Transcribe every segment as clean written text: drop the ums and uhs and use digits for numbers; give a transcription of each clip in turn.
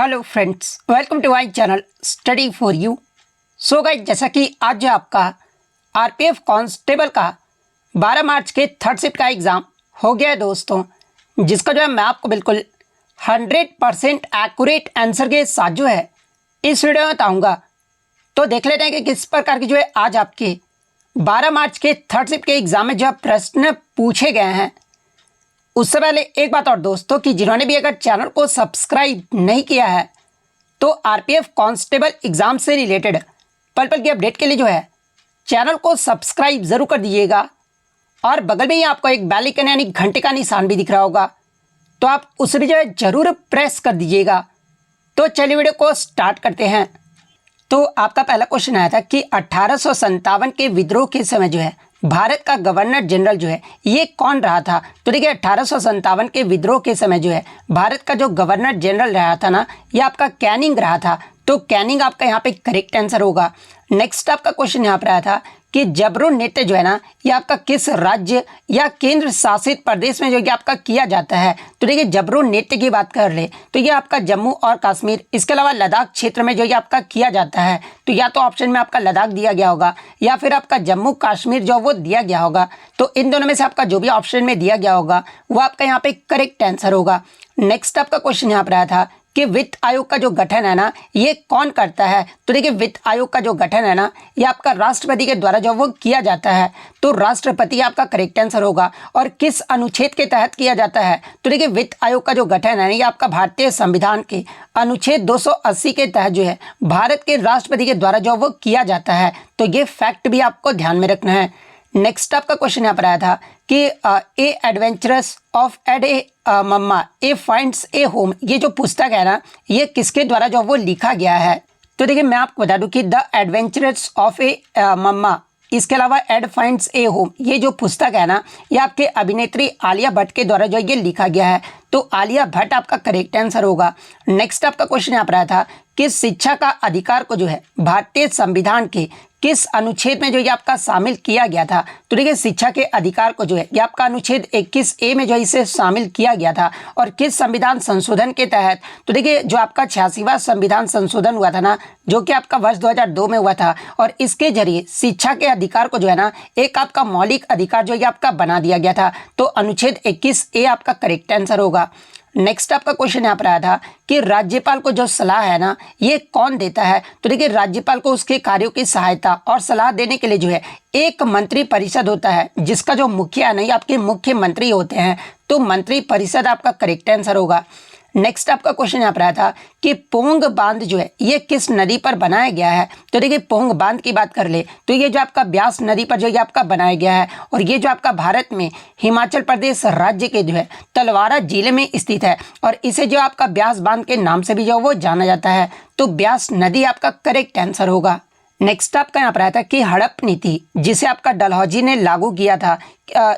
Hello friends, welcome to my channel study for you. So guys, जैसा कि आज जो आपका आरपीएफ कांस्टेबल का 12 मार्च के थर्ड शिफ्ट का एग्ज़ाम हो गया है दोस्तों, जिसका जो है मैं आपको बिल्कुल 100% एक्यूरेट आंसर के साथ जो है इस वीडियो में बताऊँगा। तो देख लेते हैं कि किस प्रकार की जो है आज आपके 12 मार्च के थर्ड शिफ्ट के एग्ज़ाम में जो है प्रश्न पूछे गए हैं। उससे पहले एक बात और दोस्तों, कि जिन्होंने भी अगर चैनल को सब्सक्राइब नहीं किया है तो आरपीएफ कांस्टेबल एग्ज़ाम से रिलेटेड पल पल की अपडेट के लिए जो है चैनल को सब्सक्राइब ज़रूर कर दीजिएगा। और बगल में ही आपको एक बेल आइकन यानी घंटे का निशान भी दिख रहा होगा, तो आप उसे भी जो है ज़रूर प्रेस कर दीजिएगा। तो चलिए वीडियो को स्टार्ट करते हैं। तो आपका पहला क्वेश्चन आया था कि 1857 के विद्रोह के समय जो है भारत का गवर्नर जनरल जो है ये कौन रहा था। तो देखिए, 1857 के विद्रोह के समय जो है भारत का जो गवर्नर जनरल रहा था ना, ये आपका कैनिंग रहा था। तो कैनिंग आपका यहाँ पे करेक्ट आंसर होगा। नेक्स्ट आपका क्वेश्चन यहाँ पर आया था कि जबरू नृत्य जो है ना, ये आपका किस राज्य या केंद्र शासित प्रदेश में जो है आपका किया जाता है। तो देखिए, जबरू नृत्य की बात कर ले तो ये आपका जम्मू और कश्मीर, इसके अलावा लद्दाख क्षेत्र में जो ये आपका किया जाता है। तो या तो ऑप्शन में आपका लद्दाख दिया गया होगा या फिर आपका जम्मू कश्मीर जो वो दिया गया होगा। तो इन दोनों में से आपका जो भी ऑप्शन में दिया गया होगा वो आपका यहाँ पे करेक्ट आंसर होगा। नेक्स्ट आपका क्वेश्चन यहाँ पर आया था कि वित्त आयोग का जो गठन है ना, ये कौन करता है। तो देखिए, वित्त आयोग का जो गठन है ना, ये आपका राष्ट्रपति के द्वारा जो वो किया जाता है। तो राष्ट्रपति आपका करेक्ट आंसर होगा। और किस अनुच्छेद के तहत किया जाता है। तो देखिए, वित्त आयोग का जो गठन है ना, ये आपका भारतीय संविधान के अनुच्छेद 280 के तहत जो है भारत के राष्ट्रपति के द्वारा जो वो किया जाता है। तो ये फैक्ट भी आपको ध्यान में रखना है। नेक्स्ट आपका क्वेश्चन यहाँ पर आया था कि ए एडवेंचरस ऑफ एड ए मम्मा ए फाइंड्स ए होम, ये जो पुस्तक है ना, ये किसके द्वारा जो वो लिखा गया है। तो देखिए, मैं आपको बता दूं कि द एडवेंचरस ऑफ ए मम्मा, इसके अलावा एड फाइंड्स ए होम, ये जो पुस्तक है ना, ये आपके अभिनेत्री आलिया भट्ट के द्वारा जो ये लिखा गया है। तो आलिया भट्ट आपका करेक्ट आंसर होगा। नेक्स्ट आपका क्वेश्चन यहाँ पर आया था कि शिक्षा का अधिकार को जो है भारतीय संविधान के किस अनुच्छेद में जो ये आपका शामिल किया गया था। तो देखिए, शिक्षा के अधिकार को जो है ये आपका अनुच्छेद 21A में जो है इसे शामिल किया गया था। और किस संविधान संशोधन के तहत। तो देखिए, जो आपका 86वां संविधान संशोधन हुआ था ना, जो कि आपका वर्ष 2002 में हुआ था, और इसके जरिए शिक्षा के अधिकार को जो है ना एक आपका मौलिक अधिकार जो ये आपका बना दिया गया था। तो अनुच्छेद 21A आपका करेक्ट आंसर होगा। नेक्स्ट आपका क्वेश्चन यहाँ पर आया था कि राज्यपाल को जो सलाह है ना, ये कौन देता है। तो देखिए, राज्यपाल को उसके कार्यों की सहायता और सलाह देने के लिए जो है एक मंत्री परिषद होता है, जिसका जो मुखिया है ना, ये आपके मुख्यमंत्री होते हैं। तो मंत्री परिषद आपका करेक्ट आंसर होगा। नेक्स्ट आपका क्वेश्चन यहाँ पर आया था कि पोंग बांध जो है ये किस नदी पर बनाया गया है। तो देखिए, पोंग बांध की बात कर ले तो ये जो आपका ब्यास नदी पर जो ये आपका बनाया गया है, और ये जो आपका भारत में हिमाचल प्रदेश राज्य के जो है तलवाड़ा जिले में स्थित है। और इसे जो आपका ब्यास बांध के नाम से भी जो वो जाना जाता है। तो ब्यास नदी आपका करेक्ट आंसर होगा। नेक्स्ट आपका यहाँ पर आया था कि हड़प नीति, जिसे आपका डलहौजी ने लागू किया था,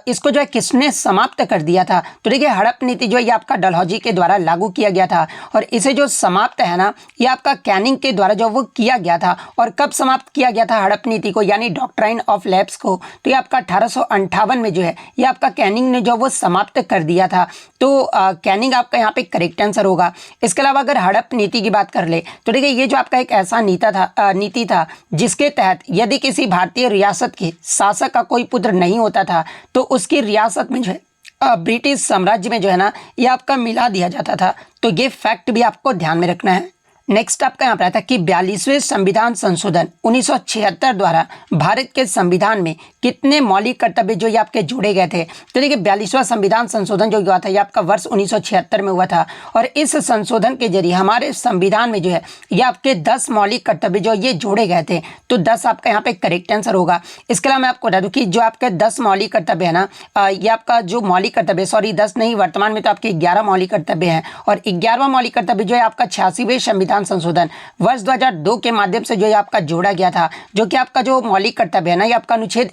इसको जो है किसने समाप्त कर दिया था। तो देखिए, हड़प नीति जो है ये आपका डलहौजी के द्वारा लागू किया गया था। और इसे जो समाप्त है ना, ये आपका कैनिंग के द्वारा जो वो किया गया था। और कब समाप्त किया गया था हड़प नीति को, यानी डॉक्ट्राइन ऑफ लैप्स को। तो ये आपका 1858 में जो है ये आपका कैनिंग ने जो वो समाप्त कर दिया था। तो कैनिंग आपका यहाँ पे करेक्ट आंसर होगा। इसके अलावा अगर हड़प नीति की बात कर ले तो देखिए, ये जो आपका एक ऐसा नीति था जिसके तहत यदि किसी भारतीय रियासत के शासक का कोई पुत्र नहीं होता था तो उसकी रियासत में जो है ब्रिटिश साम्राज्य में जो है ना ये आपका मिला दिया जाता था। तो ये फैक्ट भी आपको ध्यान में रखना है। नेक्स्ट आपका यहाँ पर आता है कि 42वें संविधान संशोधन 1976 द्वारा भारत के संविधान में कितने मौलिक कर्तव्य जो ये आपके जोड़े गए थे। तो देखिए, 42वां संविधान संशोधन जो हुआ था ये आपका वर्ष 1976 में हुआ था। और इस संशोधन के जरिए हमारे संविधान में जो है ये आपके 10 मौलिक कर्तव्य जो ये जोड़े गए थे। तो 10 आपका यहाँ पे करेक्ट आंसर होगा। इसके अलावा मैं आपको बता दूँ कि जो आपके 10 मौलिक कर्तव्य है ना, ये आपका जो मौलिक कर्तव्य, सॉरी 10 नहीं, वर्तमान में तो आपके 11 मौलिक कर्तव्य हैं। और 11वां मौलिक कर्तव्य जो है आपका 86वें संविधान संशोधन वर्ष 2002 के माध्यम से जो है आपका जोड़ा गया था। जो कि आपका जो मौलिक कर्तव्य है ना, ये आपका अनुच्छेद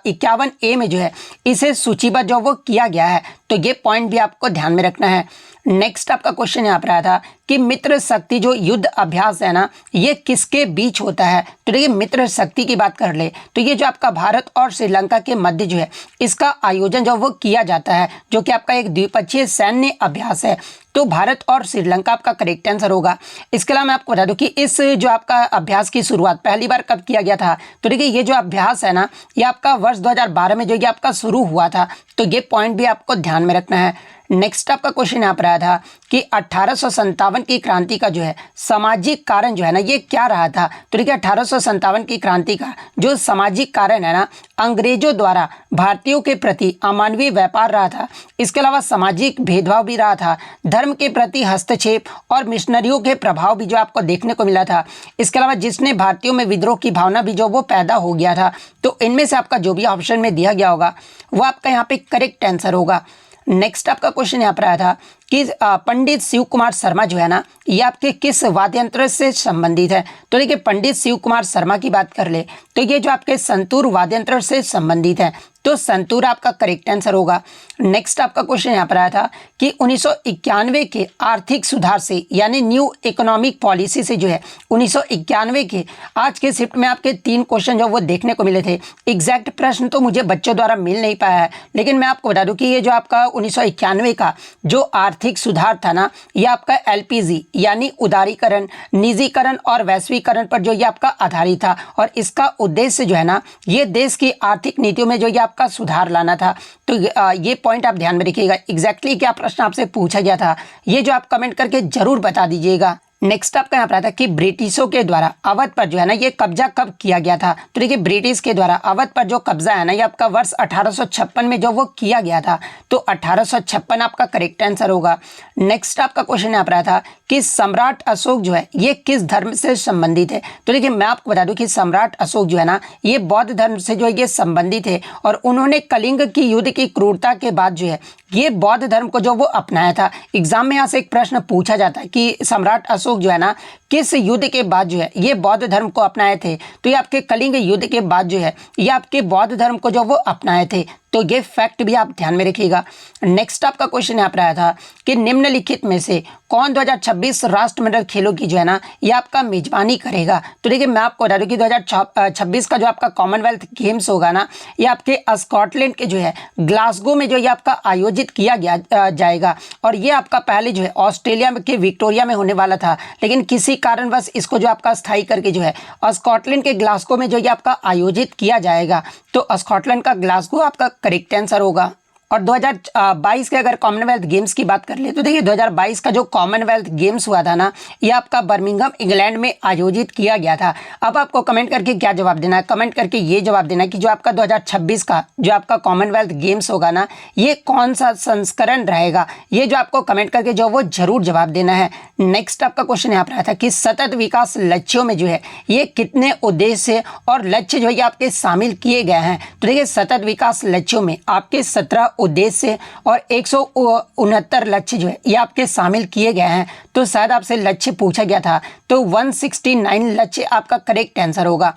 51A में जो है इसे सूचीबद्ध जो वो किया गया है। तो ये पॉइंट भी आपको ध्यान में रखना है। नेक्स्ट आपका क्वेश्चन यहाँ पर आया था कि मित्र शक्ति जो युद्ध अभ्यास है ना, ये किसके बीच होता है। तो देखिए मित्र शक्ति की बात कर ले तो ये जो आपका भारत और श्रीलंका के मध्य जो है इसका आयोजन जो वो किया जाता है, जो कि आपका एक द्विपक्षीय सैन्य अभ्यास है। तो भारत और श्रीलंका आपका करेक्ट आंसर होगा। इसके अलावा मैं आपको बता दूं कि इस जो आपका अभ्यास की शुरुआत पहली बार कब किया गया था। तो देखिए ये जो अभ्यास है ना, ये आपका वर्ष 2012 में जो ये आपका शुरू हुआ था। तो ये पॉइंट भी आपको ध्यान में रखना है। नेक्स्ट आपका क्वेश्चन यहाँ पर आया था कि 1857 की क्रांति का जो है सामाजिक कारण जो है ना, ये क्या रहा था। तो देखिए 1857 की क्रांति का जो सामाजिक कारण है ना, अंग्रेजों द्वारा भारतीयों के प्रति अमानवीय व्यापार रहा था। इसके अलावा सामाजिक भेदभाव भी रहा था, धर्म के प्रति हस्तक्षेप और मिशनरियों के प्रभाव भी जो आपको देखने को मिला था। इसके अलावा जिसने भारतीयों में विद्रोह की भावना भी जो वो पैदा हो गया था। तो इनमें से आपका जो भी ऑप्शन में दिया गया होगा वो आपका यहाँ पे करेक्ट आंसर होगा। नेक्स्ट आपका क्वेश्चन यहाँ पर आया था कि पंडित शिव कुमार शर्मा जो है ना, ये आपके किस वाद्य यंत्र से संबंधित है। तो देखिए पंडित शिव कुमार शर्मा की बात कर ले तो ये जो आपके संतूर वाद्य यंत्र से संबंधित है। तो संतूर आपका करेक्ट आंसर होगा। नेक्स्ट आपका क्वेश्चन यहाँ पर आया था कि 1991 के आर्थिक सुधार से यानी न्यू इकोनॉमिक पॉलिसी से जो है 1991 के आज के शिफ्ट में आपके 3 क्वेश्चन जो वो देखने को मिले थे। एग्जैक्ट प्रश्न तो मुझे बच्चों द्वारा मिल नहीं पाया है, लेकिन मैं आपको बता दूं कि ये जो आपका 1991 का जो आर्थिक सुधार था ना, ये आपका LPG यानी उदारीकरण, निजीकरण और वैश्वीकरण पर जो ये आपका आधारित था। और इसका उद्देश्य जो है ना, ये देश की आर्थिक नीतियों में जो ये का सुधार लाना था। तो ये पॉइंट आप ध्यान में रखिएगा। एग्जैक्टली क्या प्रश्न आपसे पूछा गया था ये जो आप कमेंट करके जरूर बता दीजिएगा। नेक्स्ट आपका यहाँ पर आता है कि ब्रिटिशों के द्वारा अवध पर जो है ना ये कब्जा कब किया गया था। तो देखिए ब्रिटिश के द्वारा अवध पर जो कब्जा है ना, ये आपका वर्ष 1856 में जो वो किया गया था। तो 1856 आपका करेक्ट आंसर होगा। नेक्स्ट आपका क्वेश्चन यहाँ पर आया था कि सम्राट अशोक जो है ये किस धर्म से संबंधित है। तो देखिए मैं आपको बता दूं कि सम्राट अशोक जो है ना, ये बौद्ध धर्म से जो है ये संबंधित है। और उन्होंने कलिंग की युद्ध की क्रूरता के बाद जो है ये बौद्ध धर्म को जो वो अपनाया था। एग्जाम में यहाँ से एक प्रश्न पूछा जाता है कि सम्राट अशोक जो है ना किस युद्ध के बाद जो है ये बौद्ध धर्म को अपनाए थे। तो ये आपके कलिंग युद्ध के बाद जो है ये आपके बौद्ध धर्म को जो वो अपनाए थे। तो ये फैक्ट भी आप ध्यान में रखिएगा। नेक्स्ट आपका क्वेश्चन यहाँ पर आया था कि निम्नलिखित में से कौन 2026 राष्ट्रमंडल खेलों की जो है ना ये आपका मेजबानी करेगा। तो देखिए मैं आपको बता दूं कि 2026 का जो आपका कॉमनवेल्थ गेम्स होगा ना, ये आपके स्कॉटलैंड के जो है ग्लासगो में जो ये आपका आयोजित किया गया जाएगा। और ये आपका पहले जो है ऑस्ट्रेलिया के विक्टोरिया में होने वाला था, लेकिन किसी कारणवश इसको जो आपका स्थायी करके जो है स्कॉटलैंड के ग्लासगो में जो ये आपका आयोजित किया जाएगा। तो स्कॉटलैंड का ग्लासगो आपका करेक्ट आंसर होगा। और 2022 के अगर कॉमनवेल्थ गेम्स की बात कर ले तो देखिए 2022 का जो कॉमनवेल्थ गेम्स हुआ था ना, ये आपका बर्मिंघम इंग्लैंड में आयोजित किया गया था। अब आपको कमेंट करके क्या जवाब देना है, कमेंट करके ये जवाब देना है कि जो आपका 2026 का जो आपका कॉमनवेल्थ गेम्स होगा ना, ये कौन सा संस्करण रहेगा। ये जो आपको कमेंट करके जो वो जरूर जवाब देना है। नेक्स्ट आपका क्वेश्चन यहाँ पर आया था कि सतत विकास लक्ष्यों में जो है ये कितने उद्देश्य और लक्ष्य जो है आपके शामिल किए गए हैं। तो देखिए सतत विकास लक्ष्यों में आपके 17 उद्देश्य और 169 लक्ष्य जो है ये आपके शामिल किए गए हैं। तो शायद आपसे लक्ष्य पूछा गया था, तो 169 लक्ष्य आपका करेक्ट आंसर होगा।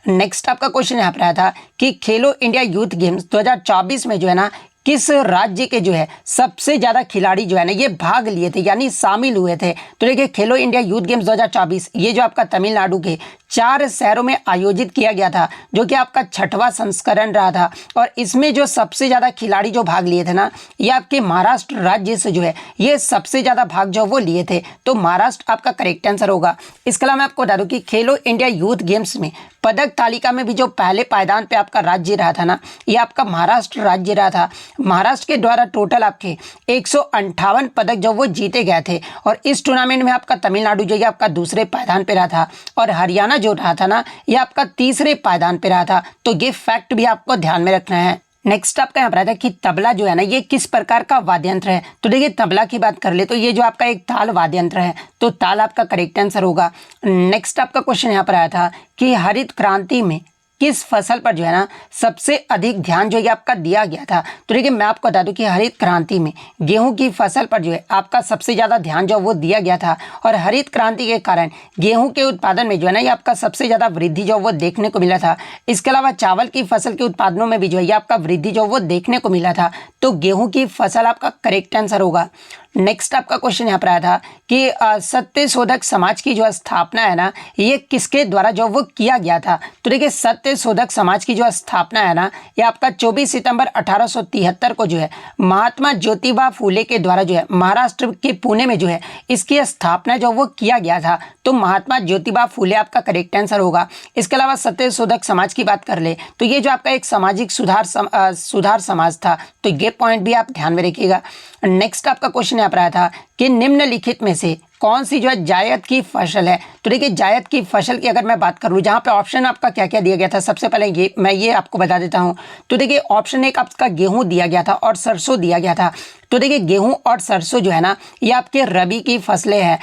नेक्स्ट आपका क्वेश्चन यहाँ पर आया था कि खेलो इंडिया यूथ गेम्स 2024 में जो है ना किस राज्य के जो है सबसे ज़्यादा खिलाड़ी जो है ना ये भाग लिए थे यानी शामिल हुए थे। तो देखिए खेलो इंडिया यूथ गेम्स 2024 ये जो आपका तमिलनाडु के 4 शहरों में आयोजित किया गया था, जो कि आपका 6वां संस्करण रहा था। और इसमें जो सबसे ज़्यादा खिलाड़ी जो भाग लिए थे ना, ये आपके महाराष्ट्र राज्य से जो है ये सबसे ज़्यादा भाग जो वो लिए थे। तो महाराष्ट्र आपका करेक्ट आंसर होगा। इसके अलावा मैं आपको बता दूं कि खेलो इंडिया यूथ गेम्स में पदक तालिका में भी जो पहले पायदान पे आपका राज्य रहा था ना, ये आपका महाराष्ट्र राज्य रहा था। महाराष्ट्र के द्वारा टोटल आपके 158 पदक जो वो जीते गए थे। और इस टूर्नामेंट में आपका तमिलनाडु जो है आपका दूसरे पायदान पे रहा था, और हरियाणा जो रहा था ना ये आपका तीसरे पायदान पे रहा था। तो ये फैक्ट भी आपको ध्यान में रखना है। नेक्स्ट आपका यहाँ पर आता है कि तबला जो है ना ये किस प्रकार का वाद्य यंत्र है। तो देखिए तबला की बात कर ले तो ये जो आपका एक ताल वाद्य यंत्र है, तो ताल आपका करेक्ट आंसर होगा। नेक्स्ट आपका क्वेश्चन यहाँ पर आया था कि हरित क्रांति में किस फसल पर जो है ना सबसे अधिक ध्यान जो है आपका दिया गया था? तो देखिए मैं आपको बता दूं कि हरित क्रांति में गेहूं की फसल पर जो है आपका सबसे ज़्यादा ध्यान जो वो दिया गया था, और हरित क्रांति के कारण गेहूं के उत्पादन में जो है ना ये आपका सबसे ज़्यादा वृद्धि जो वो देखने को मिला था। इसके अलावा चावल की फसल के उत्पादनों में भी जो है ये आपका वृद्धि जो वो देखने को मिला था। तो गेहूं की फसल आपका करेक्ट आंसर होगा। नेक्स्ट आपका क्वेश्चन यहाँ पर आया था कि सत्य शोधक समाज की जो स्थापना है ना ये किसके द्वारा जो वो किया गया था? तो देखिए सत्य शोधक समाज की जो स्थापना है ना ये आपका 24 सितंबर 1873 को जो है महात्मा ज्योतिबा फूले के द्वारा जो है महाराष्ट्र के पुणे में जो है इसकी स्थापना जो वो किया गया था। तो महात्मा ज्योतिबा फूले आपका करेक्ट आंसर होगा। इसके अलावा सत्य शोधक समाज की बात कर ले तो ये जो आपका एक सामाजिक सुधार समाज था। तो ये पॉइंट भी आप ध्यान में रखिएगा। नेक्स्ट आपका क्वेश्चन यहाँ पर आया था कि निम्नलिखित में से कौन सी जो है जायद की फसल है? तो देखिए जायद की फसल की अगर मैं बात करूँ जहाँ पे ऑप्शन आपका क्या क्या दिया गया था, सबसे पहले मैं आपको बता देता हूँ। तो देखिए ऑप्शन एक आपका गेहूं दिया गया था और सरसों दिया गया था। तो देखिए गेहूं और सरसों जो है ना ये आपके रबी की फसलें हैं।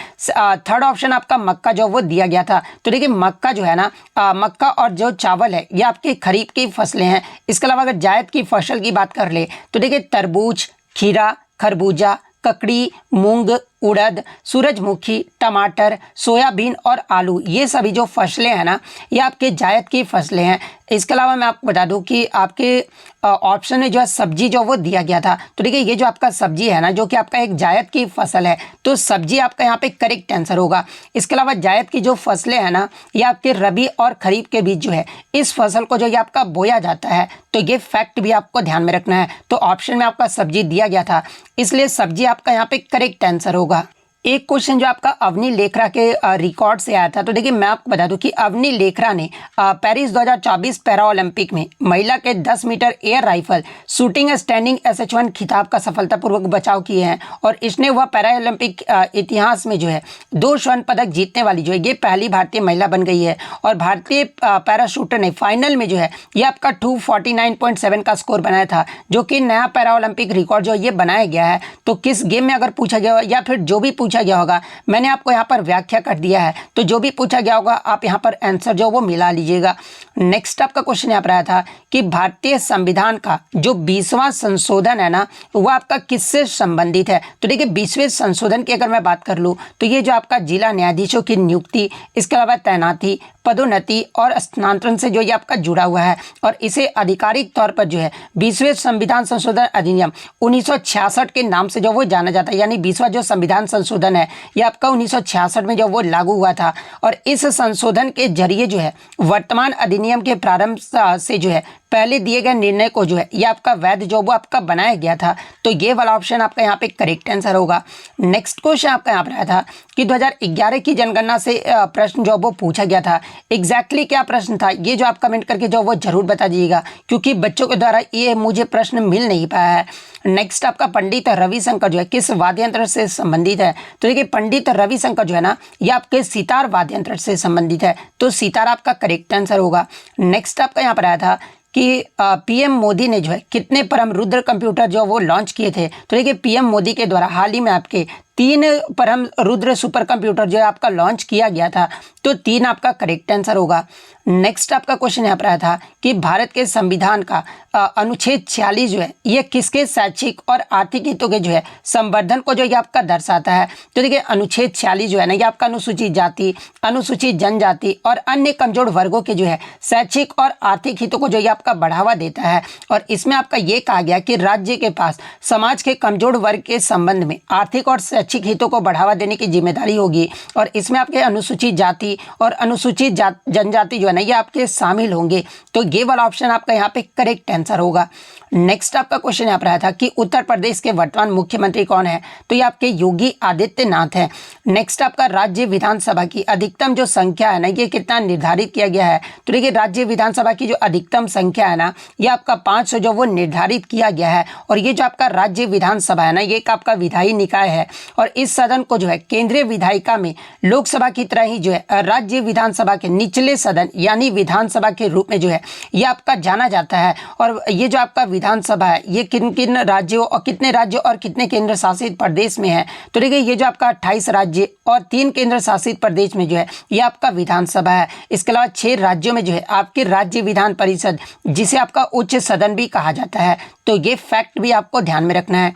थर्ड ऑप्शन आपका मक्का जो वो दिया गया था। तो देखिए मक्का जो है ना मक्का और जो चावल है ये आपकी खरीफ की फसलें हैं। इसके अलावा अगर जायद की फसल की बात कर ले तो देखिए तरबूज, खीरा, खरबूजा, ककड़ी, मूंग, उड़द, सूरजमुखी, टमाटर, सोयाबीन और आलू, ये सभी जो फसलें हैं ना ये आपके जायद की फसलें हैं। इसके अलावा मैं आपको बता दूं कि आपके ऑप्शन में जो है सब्जी जो वो दिया गया था। तो देखिए ये जो आपका सब्जी है ना जो कि आपका एक जायद की फसल है, तो सब्जी आपका यहाँ पे करेक्ट आंसर होगा। इसके अलावा जायद की जो फसलें हैं ना ये आपके रबी और खरीफ के बीच जो है इस फसल को जो ये आपका बोया जाता है। तो ये फैक्ट भी आपको ध्यान में रखना है। तो ऑप्शन में आपका सब्जी दिया गया था, इसलिए सब्जी आपका यहाँ पे करेक्ट आंसर होगा। एक क्वेश्चन जो आपका अवनी लेखरा के रिकॉर्ड से आया था। तो देखिए मैं आपको बता दूं कि अवनी लेखरा ने पेरिस 2024 पैरा ओलंपिक में महिला के 10 metre air rifle shooting standing SH1 खिताब का सफलतापूर्वक बचाव किए हैं, और इसने वह पैरा ओलंपिक इतिहास में जो है 2 स्वर्ण पदक जीतने वाली जो है ये पहली भारतीय महिला बन गई है। और भारतीय पैराशूटर ने फाइनल में जो है ये आपका 249.7 का स्कोर बनाया था, जो कि नया पैरा ओलंपिक रिकॉर्ड जो ये बनाया गया है। तो किस गेम में अगर पूछा गया या फिर जो भी पूछा गया होगा मैंने आपको यहाँ पर व्याख्या कर दिया है। तो जो भी पूछा गया होगा आप यहाँ पर आंसर जो वो मिला लीजिएगा। नेक्स्ट आपका क्वेश्चन यहाँ पर आया था कि भारतीय संविधान का जो 20वां संशोधन है ना वह आपका किससे संबंधित है? तो देखिए 20वें संशोधन की अगर मैं बात कर लूँ तो ये जो आपका जिला न्यायाधीशों की नियुक्ति, इसके अलावा तैनाती, पदोन्नति और स्थानांतरण से जो ये आपका जुड़ा हुआ है, और इसे आधिकारिक तौर पर जो है 20वें संविधान संशोधन अधिनियम 1966 के नाम से जो वो जाना जाता है। यानी 20वां जो संविधान संशोधन है ये आपका 1966 में जो वो लागू हुआ था, और इस संशोधन के जरिए जो है वर्तमान अधिनियम के प्रारंभ से जो है पहले दिए गए निर्णय को जो है ये आपका वैध जो वो आपका बनाया गया था। तो ये वाला ऑप्शन आपका यहाँ पे करेक्ट आंसर होगा। नेक्स्ट क्वेश्चन आपका यहाँ पर आया था कि 2011 की जनगणना से प्रश्न जो वो पूछा गया था, एग्जैक्टली क्या प्रश्न था ये जो आप कमेंट करके जो वो जरूर बता दीजिएगा, क्योंकि बच्चों के द्वारा ये मुझे प्रश्न मिल नहीं पाया है। नेक्स्ट आपका पंडित रविशंकर जो है किस वाद्य यंत्र से संबंधित है? तो देखिए पंडित रविशंकर जो है ना ये आपके सितार वाद्य यंत्र से संबंधित है। तो सितार आपका करेक्ट आंसर होगा। नेक्स्ट आपका यहाँ पर आया था कि पीएम मोदी ने जो है कितने परम रुद्र कंप्यूटर जो वो लॉन्च किए थे? तो देखिए पीएम मोदी के द्वारा हाल ही में आपके 3 परम रुद्र सुपर कंप्यूटर जो है आपका लॉन्च किया गया था। तो 3 आपका करेक्ट आंसर होगा। नेक्स्ट आपका क्वेश्चन यहाँ पर आया था कि भारत के संविधान का अनुच्छेद 46 जो है ये किसके शैक्षिक और आर्थिक हितों के जो है संवर्धन को जो ये आपका दर्शाता है? तो देखिए अनुच्छेद 46 जो है ना ये आपका अनुसूचित जाति, अनुसूचित जनजाति और अन्य कमजोर वर्गों के जो है शैक्षिक और आर्थिक हितों को जो ये आपका बढ़ावा देता है। और इसमें आपका ये कहा गया कि राज्य के पास समाज के कमजोर वर्ग के संबंध में आर्थिक और शैक्षिक हितों को बढ़ावा देने की जिम्मेदारी होगी, और इसमें आपके अनुसूचित जाति और अनुसूचित जनजाति जो है ना ये आपके शामिल होंगे। तो ये वाला ऑप्शन आपका यहाँ पे करेक्ट आंसर होगा। नेक्स्ट आपका क्वेश्चन यहाँ पर आया था कि उत्तर प्रदेश के वर्तमान मुख्यमंत्री कौन है? तो ये आपके योगी आदित्यनाथ है। नेक्स्ट आपका राज्य विधानसभा की अधिकतम जो संख्या है ना ये कितना निर्धारित किया गया है? तो देखिए राज्य विधानसभा की जो अधिकतम संख्या है ना ये आपका 500 जो वो निर्धारित किया गया है। और ये जो आपका राज्य विधानसभा है ना ये एक आपका विधायी निकाय है, और इस सदन को जो है केंद्रीय विधायिका में लोकसभा की तरह ही जो है राज्य विधानसभा के निचले सदन यानी विधानसभा के रूप में जो है ये आपका जाना जाता है। और ये जो आपका विधानसभा है ये किन किन राज्यों और कितने राज्यों और कितने केंद्र शासित प्रदेश में है, तो देखिए ये जो आपका 28 राज्य और 3 केंद्र शासित प्रदेश में जो है ये आपका विधानसभा है। इसके अलावा 6 राज्यों में जो है आपके राज्य विधान परिषद, जिसे आपका उच्च सदन भी कहा जाता है। तो ये फैक्ट भी आपको ध्यान में रखना है।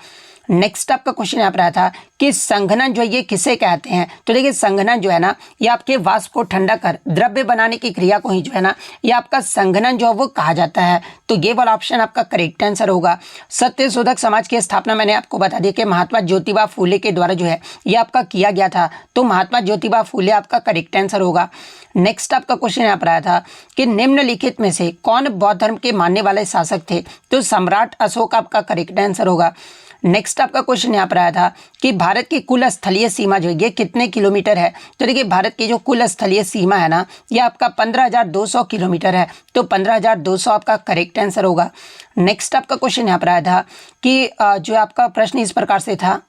नेक्स्ट आपका क्वेश्चन यहाँ पर आया था कि संघनन जो है ये किसे कहते हैं, तो देखिए संघनन जो है ना ये आपके वाष्प को ठंडा कर द्रव्य बनाने की क्रिया को ही जो है ना ये आपका संघनन जो है वो कहा जाता है। तो ये वाला ऑप्शन आपका करेक्ट आंसर होगा। सत्यशोधक समाज की स्थापना मैंने आपको बता दिया कि महात्मा ज्योतिबा फूले के द्वारा जो है ये आपका किया गया था, तो महात्मा ज्योतिबा फूले आपका करेक्ट आंसर होगा। नेक्स्ट आपका क्वेश्चन यहाँ पर आया था कि निम्नलिखित में से कौन बौद्ध धर्म के मानने वाले शासक थे, तो सम्राट अशोक आपका करेक्ट आंसर होगा। नेक्स्ट आपका क्वेश्चन यहाँ पर आया था कि भारत की कुल स्थलीय सीमा जो है ये कितने किलोमीटर है, तो देखिए भारत की जो कुल स्थलीय सीमा है ना ये आपका 15,200 किलोमीटर है, तो 15,200 आपका करेक्ट आंसर होगा। नेक्स्ट आपका क्वेश्चन यहाँ पर आया था कि जो आपका प्रश्न इस प्रकार से था,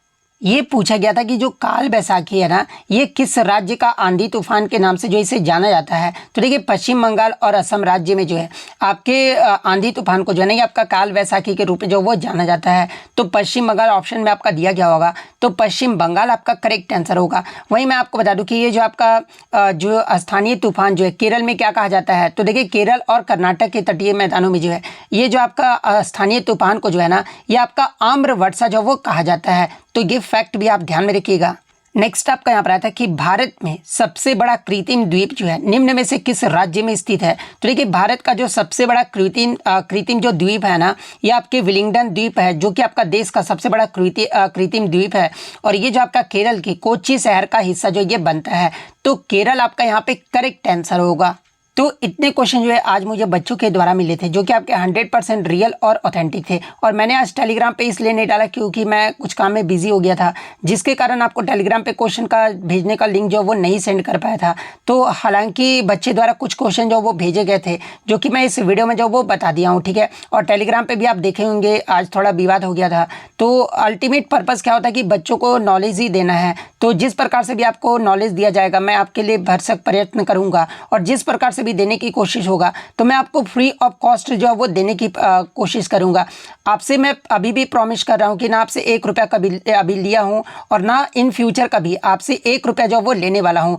ये पूछा गया था कि जो काल बैसाखी है ना ये किस राज्य का आंधी तूफान के नाम से जो इसे जाना जाता है, तो देखिए पश्चिम बंगाल और असम राज्य में जो है आपके आंधी तूफान को जो है ना ये आपका काल बैसाखी के रूप में जो वो जाना जाता है। तो पश्चिम बंगाल ऑप्शन में आपका दिया गया होगा, तो पश्चिम बंगाल आपका करेक्ट आंसर होगा। वहीं मैं आपको बता दूं कि ये जो आपका जो स्थानीय तूफान जो है केरल में क्या कहा जाता है, तो देखिए केरल और कर्नाटक के तटीय मैदानों में जो है ये जो आपका स्थानीय तूफान को जो है ना ये आपका आम्र वर्षा जो वो कहा जाता है। तो ये फैक्ट भी आप ध्यान में रखिएगा। नेक्स्ट आपका यहाँ पर आया था कि भारत में सबसे बड़ा कृत्रिम द्वीप जो है निम्न में से किस राज्य में स्थित है, तो देखिए भारत का जो सबसे बड़ा कृत्रिम जो द्वीप है ना ये आपके विलिंगडन द्वीप है, जो कि आपका देश का सबसे बड़ा कृत्रिम द्वीप है। और ये जो आपका केरल के कोच्चि शहर का हिस्सा जो ये बनता है, तो केरल आपका यहाँ पे करेक्ट आंसर होगा। तो इतने क्वेश्चन जो है आज मुझे बच्चों के द्वारा मिले थे जो कि आपके 100% रियल और ऑथेंटिक थे। और मैंने आज टेलीग्राम पे इसलिए नहीं डाला क्योंकि मैं कुछ काम में बिजी हो गया था, जिसके कारण आपको टेलीग्राम पे क्वेश्चन का भेजने का लिंक जो वो नहीं सेंड कर पाया था। तो हालांकि बच्चे द्वारा कुछ क्वेश्चन जो वो भेजे गए थे जो कि मैं इस वीडियो में जो वो बता दिया हूँ, ठीक है। और टेलीग्राम पर भी आप देखे होंगे आज थोड़ा विवाद हो गया था। तो अल्टीमेट पर्पज़ क्या होता है कि बच्चों को नॉलेज ही देना है। तो जिस प्रकार से भी आपको नॉलेज दिया जाएगा मैं आपके लिए भरसक प्रयत्न करूँगा, और जिस प्रकार से भी देने की कोशिश होगा तो मैं आपको फ्री ऑफ कॉस्ट जो है वो देने की कोशिश करूंगा। आपसे मैं अभी भी प्रॉमिस कर रहा हूं कि ना आपसे 1 रुपया कभी अभी लिया हूं और ना इन फ्यूचर कभी आपसे 1 रुपया जो वो लेने वाला हूं।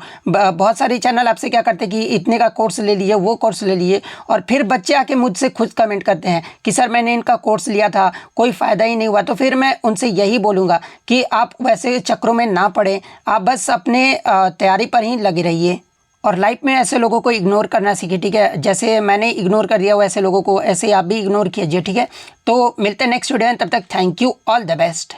बहुत सारे चैनल आपसे क्या करते हैं कि इतने का कोर्स ले लिए, वो कोर्स ले लिए, और फिर बच्चे आके मुझसे खुद कमेंट करते हैं कि सर मैंने इनका कोर्स लिया था कोई फ़ायदा ही नहीं हुआ। तो फिर मैं उनसे यही बोलूँगा कि आप वैसे चक्रों में ना पड़ें, आप बस अपने तैयारी पर ही लगे रहिए और लाइफ में ऐसे लोगों को इग्नोर करना सीखिए, ठीक है। जैसे मैंने इग्नोर कर दिया वैसे लोगों को ऐसे आप भी इग्नोर कीजिए, ठीक है। तो मिलते हैं नेक्स्ट वीडियो में, तब तक thank you, all the best.